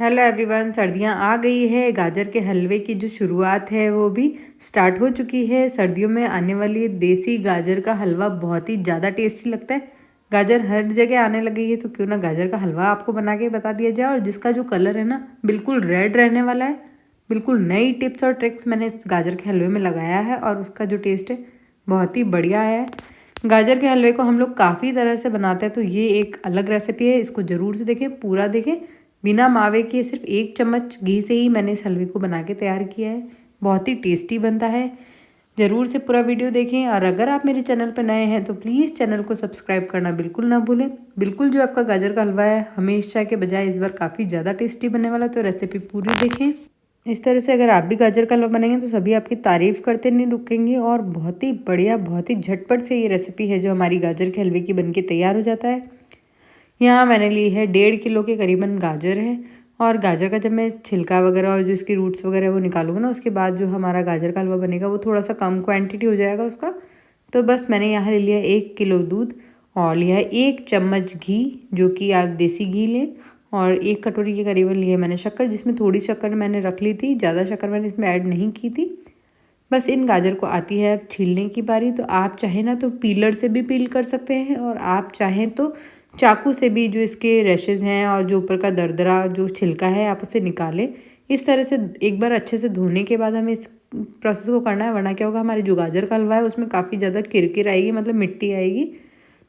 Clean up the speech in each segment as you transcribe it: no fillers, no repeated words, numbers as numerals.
Hello everyone, सर्दियां आ गई है। गाजर के हलवे की जो शुरुआत है वो भी स्टार्ट हो चुकी है। सर्दियों में आने वाली देसी गाजर का हलवा बहुत ही ज़्यादा टेस्टी लगता है। गाजर हर जगह आने लगी है तो क्यों ना गाजर का हलवा आपको बना के बता दिया जाए। और जिसका जो कलर है ना बिल्कुल रेड रहने वाला है। बिल्कुल नई टिप्स और ट्रिक्स मैंने इस गाजर के हलवे में लगाया है और उसका जो टेस्ट है बहुत ही बढ़िया है। गाजर के हलवे को हम लोग काफ़ी तरह से बनाते हैं, तो ये एक अलग रेसिपी है। इसको ज़रूर से देखें, पूरा देखें। बिना मावे के सिर्फ 1 चम्मच घी से ही मैंने इस हलवे को बना के तैयार किया है। बहुत ही टेस्टी बनता है। ज़रूर से पूरा वीडियो देखें। और अगर आप मेरे चैनल पर नए हैं तो प्लीज़ चैनल को सब्सक्राइब करना बिल्कुल ना भूलें। बिल्कुल जो आपका गाजर का हलवा है हमेशा के बजाय इस बार काफ़ी ज़्यादा टेस्टी बनने वाला है, तो रेसिपी पूरी देखें। इस तरह से अगर आप भी गाजर का हलवा बनाएंगे तो सभी आपकी तारीफ़ करते नहीं रुकेंगे। और बहुत ही बढ़िया, बहुत ही झटपट से ये रेसिपी है जो हमारी गाजर के हलवे की बनके तैयार हो जाता है। यहाँ मैंने ली है 1.5 किलो के करीबन गाजर है। और गाजर का जब मैं छिलका वगैरह और जो इसकी रूट्स वगैरह वो निकालूंगा ना, उसके बाद जो हमारा गाजर का हलवा बनेगा वो थोड़ा सा कम क्वांटिटी हो जाएगा उसका। तो बस मैंने यहाँ ले लिया 1 किलो दूध और लिया है 1 चम्मच घी, जो कि आप देसी घी लें। और 1 कटोरी के करीबन लिया मैंने शक्कर, जिसमें थोड़ी शक्कर मैंने रख ली थी, ज़्यादा शक्कर मैंने इसमें ऐड नहीं की थी। बस इन गाजर को आती है अब छीलने की बारी। तो आप चाहें ना तो पीलर से भी पील कर सकते हैं, और आप चाहें तो चाकू से भी जो इसके रैशेज़ हैं और जो ऊपर का दरदरा जो छिलका है आप उसे निकालें। इस तरह से एक बार अच्छे से धोने के बाद हमें इस प्रोसेस को करना है, वरना क्या होगा, हमारे जो गाजर का हलवा है उसमें काफ़ी ज़्यादा किरकिर आएगी, मतलब मिट्टी आएगी।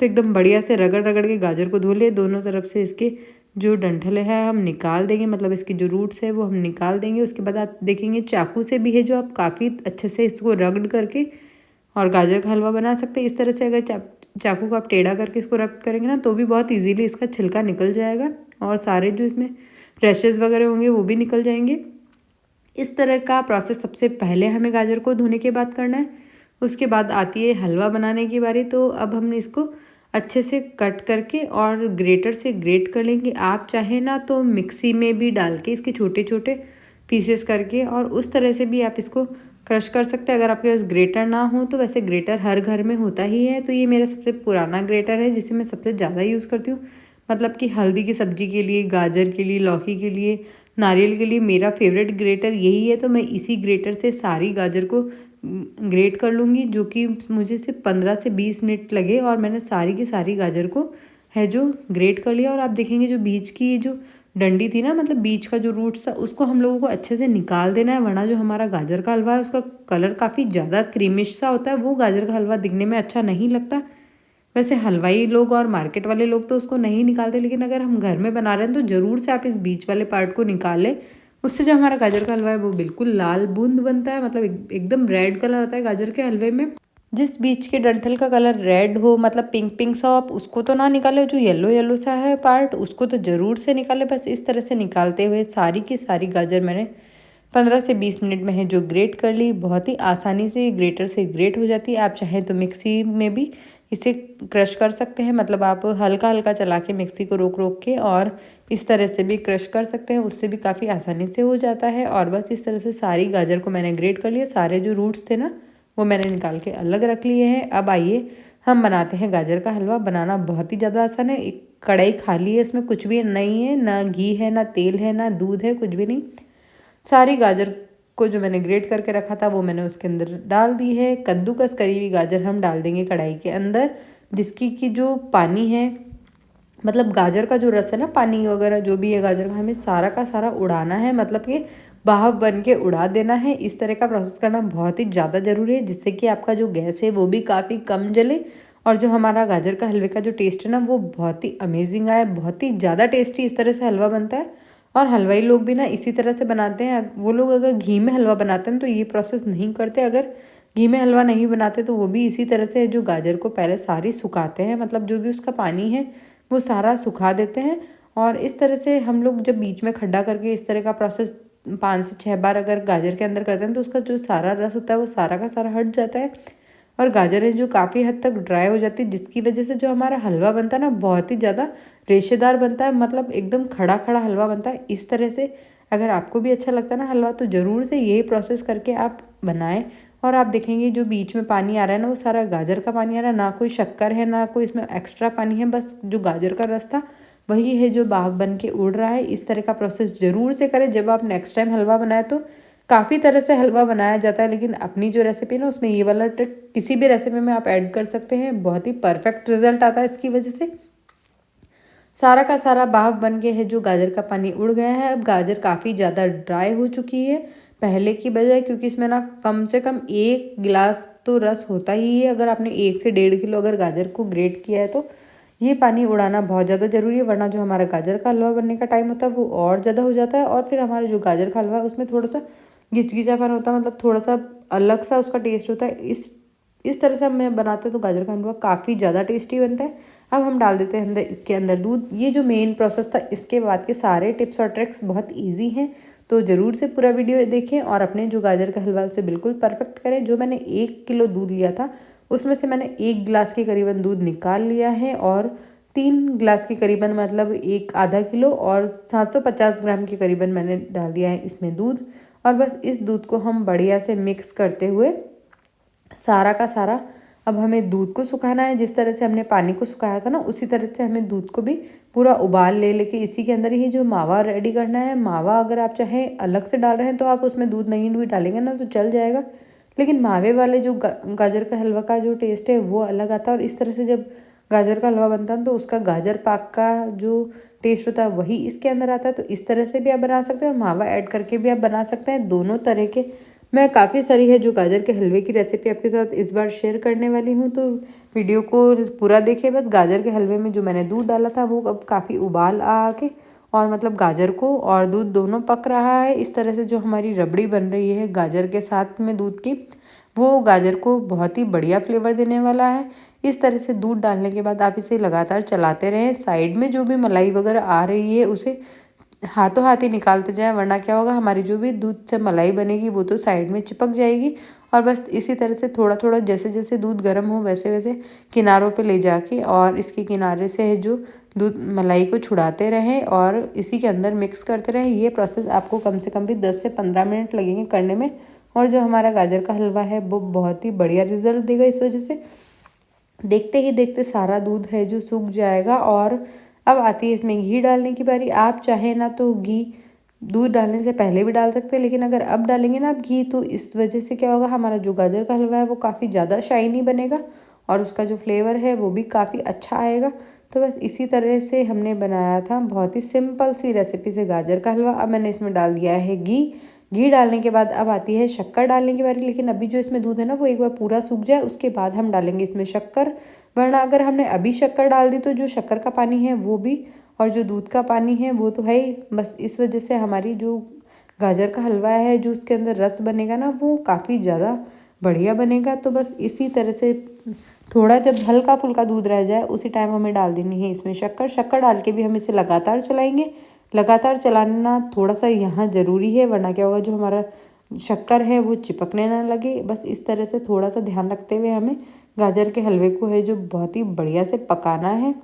तो एकदम बढ़िया से रगड़ रगड़ के गाजर को धो ले। दोनों तरफ से इसके जो डंठल है हम निकाल देंगे, मतलब इसकी जो रूट्स है वो हम निकाल देंगे। उसके बाद आप देखेंगे चाकू से भी है जो आप काफ़ी अच्छे से इसको रगड़ करके और गाजर का हलवा बना सकते हैं। इस तरह से अगर चाकू को आप टेढ़ा करके इसको रगड़ करेंगे ना तो भी बहुत इजीली इसका छिलका निकल जाएगा और सारे जो इसमें रैशेज़ वगैरह होंगे वो भी निकल जाएंगे। इस तरह का प्रोसेस सबसे पहले हमें गाजर को धोने के बाद करना है। उसके बाद आती है हलवा बनाने की बारी। तो अब हमने इसको अच्छे से कट करके और ग्रेटर से ग्रेट कर लेंगे। आप चाहें ना तो मिक्सी में भी डाल के इसके छोटे छोटे पीसेस करके और उस तरह से भी आप इसको क्रश कर सकते हैं। अगर आपके पास ग्रेटर ना हो तो वैसे ग्रेटर हर घर में होता ही है। तो ये मेरा सबसे पुराना ग्रेटर है जिसे मैं सबसे ज़्यादा यूज़ करती हूँ। मतलब कि हल्दी की सब्ज़ी के लिए, गाजर के लिए, लौकी के लिए, नारियल के लिए मेरा फेवरेट ग्रेटर यही है। तो मैं इसी ग्रेटर से सारी गाजर को ग्रेट कर लूँगी, जो कि मुझे सिर्फ 15 से 20 मिनट लगे। और मैंने सारी की सारी गाजर को है जो ग्रेट कर लिया। और आप देखेंगे जो बीच की ये जो डंडी थी ना, मतलब बीच का जो रूट्स था, उसको हम लोगों को अच्छे से निकाल देना है, वरना जो हमारा गाजर का हलवा है उसका कलर काफ़ी ज़्यादा क्रीमिश सा होता है। वो गाजर का हलवा दिखने में अच्छा नहीं लगता। वैसे हलवाई लोग और मार्केट वाले लोग तो उसको नहीं निकालते, लेकिन अगर हम घर में बना रहे हैं तो ज़रूर से आप इस बीच वाले पार्ट को निकाल लें। उससे जो हमारा गाजर का हलवा है वो बिल्कुल लाल बूंद बनता है, मतलब एकदम रेड कलर आता है गाजर के हलवे में। जिस बीच के डंठल का कलर रेड हो, मतलब पिंक पिंक सा हो, आप उसको तो ना निकाले। जो येलो येलो सा है पार्ट उसको तो ज़रूर से निकाले। बस इस तरह से निकालते हुए सारी की सारी गाजर मैंने 15 से 20 मिनट में है जो ग्रेट कर ली। बहुत ही आसानी से ग्रेटर से ग्रेट हो जाती है। आप चाहें तो मिक्सी में भी इसे क्रश कर सकते हैं, मतलब आप हल्का हल्का चला के मिक्सी को रोक रोक के और इस तरह से भी क्रश कर सकते हैं, उससे भी काफ़ी आसानी से हो जाता है। और बस इस तरह से सारी गाजर को मैंने ग्रेट कर लिया। सारे जो रूट्स थे ना वो मैंने निकाल के अलग रख लिए हैं। अब आइए हम बनाते हैं गाजर का हलवा। बनाना बहुत ही ज़्यादा आसान है। एक कढ़ाई खाली है, उसमें कुछ भी नहीं है, ना घी है, ना तेल है, ना दूध है, कुछ भी नहीं। सारी गाजर को जो मैंने ग्रेट करके रखा था वो मैंने उसके अंदर डाल दी है। कद्दूकस करी हुई गाजर हम डाल देंगे कढ़ाई के अंदर, जिसकी की जो पानी है, मतलब गाजर का जो रस है ना, पानी वगैरह जो भी है गाजर का, हमें सारा का सारा उड़ाना है, मतलब कि भाप बन के उड़ा देना है। इस तरह का प्रोसेस करना बहुत ही ज़्यादा ज़रूरी है, जिससे कि आपका जो गैस है वो भी काफ़ी कम जले और जो हमारा गाजर का हलवे का जो टेस्ट है ना वो बहुत ही अमेजिंग आए। बहुत ही ज़्यादा टेस्टी इस तरह से हलवा बनता है। और हलवाई लोग भी ना इसी तरह से बनाते हैं। वो लोग अगर घी में हलवा बनाते हैं तो ये प्रोसेस नहीं करते। अगर घी में हलवा नहीं बनाते तो वो भी इसी तरह से जो गाजर को पहले सारी सुखाते हैं, मतलब जो भी उसका पानी है वो सारा सुखा देते हैं। और इस तरह से हम लोग जब बीच में खड्डा करके इस तरह का प्रोसेस 5 से 6 बार अगर गाजर के अंदर करते हैं तो उसका जो सारा रस होता है वो सारा का सारा हट जाता है और गाजर है जो काफ़ी हद तक ड्राई हो जाती है, जिसकी वजह से जो हमारा हलवा बनता है ना बहुत ही ज़्यादा रेशेदार बनता है, मतलब एकदम खड़ा खड़ा हलवा बनता है। इस तरह से अगर आपको भी अच्छा लगता है ना हलवा तो ज़रूर से यही प्रोसेस करके आप बनाएं। और आप देखेंगे जो बीच में पानी आ रहा है ना वो सारा गाजर का पानी आ रहा है, ना कोई शक्कर है, ना कोई इसमें एक्स्ट्रा पानी है, बस जो गाजर का रस था वही है जो भाप बन के उड़ रहा है। इस तरह का प्रोसेस ज़रूर से करें जब आप नेक्स्ट टाइम हलवा बनाए। तो काफ़ी तरह से हलवा बनाया जाता है, लेकिन अपनी जो रेसिपी है ना उसमें ये वाला ट्रिक किसी भी रेसिपी में आप ऐड कर सकते हैं, बहुत ही परफेक्ट रिजल्ट आता है इसकी वजह से। सारा का सारा भाप बन के है जो गाजर का पानी उड़ गया है। अब गाजर काफ़ी ज़्यादा ड्राई हो चुकी है पहले की बजाय, क्योंकि इसमें ना कम से कम 1 गिलास तो रस होता ही है। अगर आपने 1 से 1.5 किलो अगर गाजर को ग्रेट किया है तो ये पानी उड़ाना बहुत ज़्यादा ज़रूरी है, वरना जो हमारा गाजर का हलवा बनने का टाइम होता है वो और ज़्यादा हो जाता है, और फिर हमारा जो गाजर का हलवा है उसमें थोड़ा सा गिचगिचापन होता है, मतलब थोड़ा सा अलग सा उसका टेस्ट होता है। इस तरह से हम बनाते हैं तो गाजर का हलवा काफ़ी ज़्यादा टेस्टी बनता है। अब हम डाल देते हैं इसके अंदर दूध। ये जो मेन प्रोसेस था, इसके बाद के सारे टिप्स और ट्रिक्स बहुत ईजी हैं, तो ज़रूर से पूरा वीडियो देखें और अपने जो गाजर का हलवा उसे बिल्कुल परफेक्ट करें। जो मैंने 1 किलो दूध लिया था उसमें से मैंने 1 गिलास के करीबन दूध निकाल लिया है, और 3 गिलास के करीबन मतलब एक आधा किलो और 750 ग्राम के करीबन मैंने डाल दिया है इसमें दूध। और बस इस दूध को हम बढ़िया से मिक्स करते हुए सारा का सारा, अब हमें दूध को सुखाना है। जिस तरह से हमने पानी को सुखाया था ना, उसी तरह से हमें दूध को भी पूरा उबाल लेके इसी के अंदर ही जो मावा रेडी करना है। मावा अगर आप चाहें अलग से डाल रहे हैं तो आप उसमें दूध नहीं भी डालेंगे ना तो चल जाएगा, लेकिन मावे वाले जो गाजर का हलवा का जो टेस्ट है वो अलग आता है। और इस तरह से जब गाजर का हलवा बनता है तो उसका गाजर पाक का जो टेस्ट होता है वही इसके अंदर आता है। तो इस तरह से भी आप बना सकते हैं और मावा ऐड करके भी आप बना सकते हैं। दोनों तरह के मैं काफ़ी सारी है जो गाजर के हलवे की रेसिपी आपके साथ इस बार शेयर करने वाली हूँ, तो वीडियो को पूरा देखें। बस गाजर के हलवे में जो मैंने दूध डाला था वो अब काफ़ी उबाल आ के, और मतलब गाजर को और दूध दोनों पक रहा है। इस तरह से जो हमारी रबड़ी बन रही है गाजर के साथ में दूध की, वो गाजर को बहुत ही बढ़िया फ्लेवर देने वाला है। इस तरह से दूध डालने के बाद आप इसे लगातार चलाते रहें। साइड में जो भी मलाई वगैरह आ रही है उसे हाथों हाथ ही निकालते जाएं, वरना क्या होगा हमारी जो भी दूध से मलाई बनेगी वो तो साइड में चिपक जाएगी। और बस इसी तरह से थोड़ा थोड़ा जैसे जैसे दूध गर्म हो वैसे वैसे किनारों पे ले जाके और इसके किनारे से जो दूध मलाई को छुड़ाते रहें और इसी के अंदर मिक्स करते रहें। ये प्रोसेस आपको कम से कम भी 10 से 15 मिनट लगेंगे करने में, और जो हमारा गाजर का हलवा है वो बहुत ही बढ़िया रिजल्ट देगा। इस वजह से देखते ही देखते सारा दूध है जो सूख जाएगा। और अब आती है इसमें घी डालने की बारी। आप चाहे ना तो घी दूध डालने से पहले भी डाल सकते हैं, लेकिन अगर अब डालेंगे ना आप घी तो इस वजह से क्या होगा, हमारा जो गाजर का हलवा है वो काफ़ी ज़्यादा शाइनी बनेगा और उसका जो फ्लेवर है वो भी काफ़ी अच्छा आएगा। तो बस इसी तरह से हमने बनाया था बहुत ही सिंपल सी रेसिपी से गाजर का हलवा। अब मैंने इसमें डाल दिया है घी। घी डालने के बाद अब आती है शक्कर डालने की बारी, लेकिन अभी जो इसमें दूध है ना वो एक बार पूरा सूख जाए उसके बाद हम डालेंगे इसमें शक्कर, वरना अगर हमने अभी शक्कर डाल दी तो जो शक्कर का पानी है वो भी और जो दूध का पानी है वो तो है ही। बस इस वजह से हमारी जो गाजर का हलवा है जो उसके अंदर रस बनेगा ना वो काफ़ी ज़्यादा बढ़िया बनेगा। तो बस इसी तरह से थोड़ा जब हल्का फुल्का दूध रह जाए उसी टाइम हमें डाल देनी है इसमें शक्कर। शक्कर डाल के भी हम इसे लगातार चलाएंगे। लगातार चलाना थोड़ा सा यहाँ ज़रूरी है, वरना क्या होगा जो हमारा शक्कर है वो चिपकने ना लगे। बस इस तरह से थोड़ा सा ध्यान रखते हुए हमें गाजर के हलवे को है जो बहुत ही बढ़िया से पकाना है।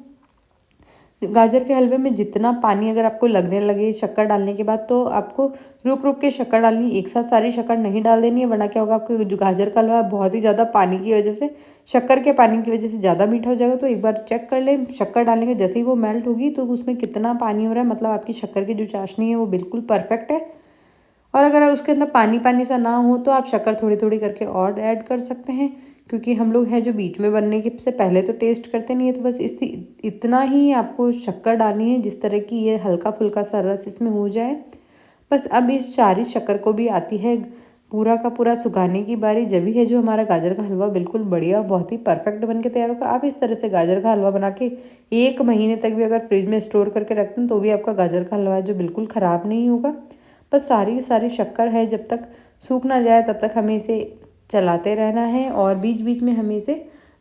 गाजर के हलवे में जितना पानी अगर आपको लगने लगे शक्कर डालने के बाद तो आपको रुक रुक के शक्कर डालनी, एक साथ सारी शक्कर नहीं डाल देनी है, वरना क्या होगा आपको जो गाजर का हलवा है बहुत ही ज़्यादा पानी की वजह से शक्कर के पानी की वजह से ज़्यादा मीठा हो जाएगा। तो एक बार चेक कर लें शक्कर डालने के जैसे ही वो मेल्ट होगी तो उसमें कितना पानी हो रहा है, मतलब आपकी शक्कर की जो चाशनी है वो बिल्कुल परफेक्ट है। और अगर उसके अंदर पानी पानी सा ना हो तो आप शक्कर थोड़ी थोड़ी करके और ऐड कर सकते हैं, क्योंकि हम लोग हैं जो बीच में बनने के से पहले तो टेस्ट करते नहीं है। तो बस इतना ही आपको शक्कर डालनी है जिस तरह की ये हल्का फुल्का सा रस इसमें हो जाए। बस अब इस सारी शक्कर को भी आती है पूरा का पूरा सुखाने की बारी। जब भी है जो हमारा गाजर का हलवा बिल्कुल बढ़िया बहुत ही परफेक्ट बन के तैयार होगा। आप इस तरह से गाजर का हलवा बना के 1 महीने तक भी अगर फ्रिज में स्टोर करके रखते हैं तो भी आपका गाजर का हलवा जो बिल्कुल ख़राब नहीं होगा। बस सारी की सारी शक्कर है जब तक सूख ना जाए तब तक हमें इसे चलाते रहना है, और बीच बीच में हमें इसे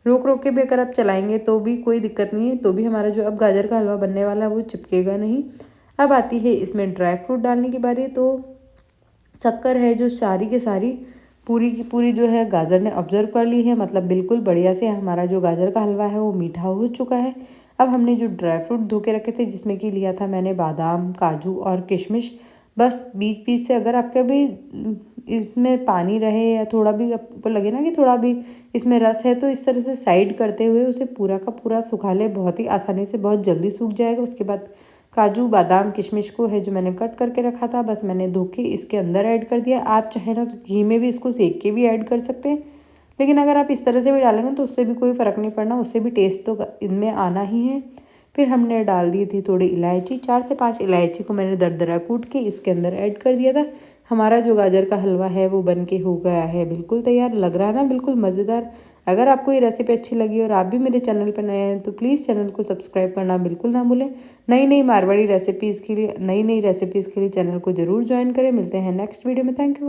रोक रोक के भी अगर आप चलाएंगे तो भी कोई दिक्कत नहीं है, तो भी हमारा जो अब गाजर का हलवा बनने वाला है वो चिपकेगा नहीं। अब आती है इसमें ड्राई फ्रूट डालने की बारी। तो शक्कर है जो सारी के सारी पूरी की पूरी जो है गाजर ने ऑब्जर्व कर ली है, मतलब बिल्कुल बढ़िया से हमारा जो गाजर का हलवा है वो मीठा हो चुका है। अब हमने जो ड्राई फ्रूट धो के रखे थे जिसमें कि लिया था मैंने बादाम काजू और किशमिश, बस बीच बीच से अगर आपके भी इसमें पानी रहे या थोड़ा भी आपको लगे ना कि थोड़ा भी इसमें रस है, तो इस तरह से साइड करते हुए उसे पूरा का पूरा सुखा ले। बहुत ही आसानी से बहुत जल्दी सूख जाएगा। उसके बाद काजू बादाम किशमिश को है जो मैंने कट करके रखा था, बस मैंने धो के इसके अंदर ऐड कर दिया। आप चाहें ना तो घी में भी इसको सेक के भी ऐड कर सकते हैं, लेकिन अगर आप इस तरह से भी डालेंगे तो उससे भी कोई फ़र्क नहीं पड़ना, उससे भी टेस्ट तो इनमें आना ही है। फिर हमने डाल दी थी थोड़ी इलायची, 4 से 5 इलायची को मैंने दरदरा कूट के इसके अंदर ऐड कर दिया था। हमारा जो गाजर का हलवा है वो बन के हो गया है बिल्कुल तैयार। लग रहा है ना बिल्कुल मज़ेदार। अगर आपको ये रेसिपी अच्छी लगी और आप भी मेरे चैनल पर नए हैं तो प्लीज़ चैनल को सब्सक्राइब करना बिल्कुल ना भूलें। नई नई मारवाड़ी रेसिपीज़ के लिए, नई नई रेसिपीज़ के लिए चैनल को ज़रूर ज्वाइन करें। मिलते हैं नेक्स्ट वीडियो में। Thank you.